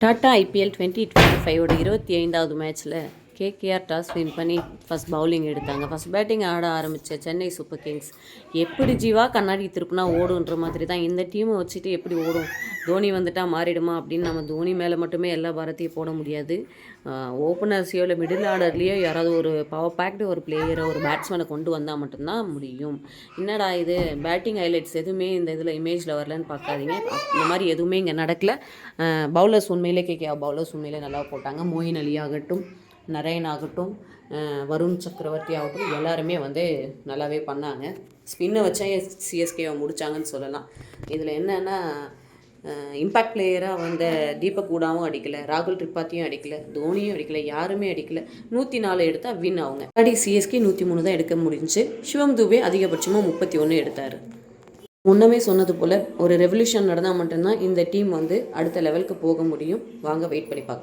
Tata IPL 2025 25வது மேட்ச்சில் KKR toss win பண்ணி first bowling எடுத்தாங்க. ஃபஸ்ட் பேட்டிங் ஆட ஆரம்பித்த சென்னை சூப்பர் கிங்ஸ் எப்படி ஜீவா கண்ணாடி திருப்புனா ஓடுன்ற மாதிரி தான் இந்த டீமை வச்சுட்டு எப்படி ஓடும், தோனி வந்துட்டால் மாறிடுமா அப்படின்னு நம்ம தோனி மேலே மட்டுமே எல்லா பாரத்தையும் போட முடியாது. ஓப்பனர்ஸையோ இல்லை மிடில் ஆர்டர்லேயோ யாராவது ஒரு பவர் பேக்டு ஒரு பிளேயரை ஒரு பேட்ஸ்மேனை கொண்டு வந்தால் மட்டும்தான் முடியும். என்னடா இது பேட்டிங் ஹைலைட்ஸ் எதுவுமே இந்த இதில் இமேஜில் வரலன்னு பார்க்காதீங்க. இந்த மாதிரி எதுவுமே இங்கே நடக்கல. பவுலர்ஸ் உண்மையிலே கேகேஆர் பவுலர்ஸ் உண்மையிலே நல்லா போட்டாங்க. மொயின் அலி ஆகட்டும், நரேன் ஆகட்டும், வருண் சக்கரவர்த்தி ஆகட்டும், எல்லாருமே நல்லாவே பண்ணாங்க. ஸ்பின்னை வச்சா சிஎஸ்கேவை முடித்தாங்கன்னு சொல்லலாம். இதில் என்னென்னா இம்பேக்ட் பிளேயராக தீபக் கூடாவும் அடிக்கலை, ராகுல் திரிபாத்தியும் அடிக்கலை, தோனியும் அடிக்கலை, யாருமே அடிக்கலை. 104 எடுத்தால் வின் அவங்க. முன்னாடி சிஎஸ்கே 103 தான் எடுக்க முடிஞ்சுச்சு. சிவம் துபே அதிகபட்சமாக 31 எடுத்தார். முன்னமே சொன்னது போல் ஒரு ரெவல்யூஷன் நடந்தால் மட்டும்தான் இந்த டீம் அடுத்த லெவலுக்கு போக முடியும். வாங்க வெயிட் பண்ணி பார்க்கலாம்.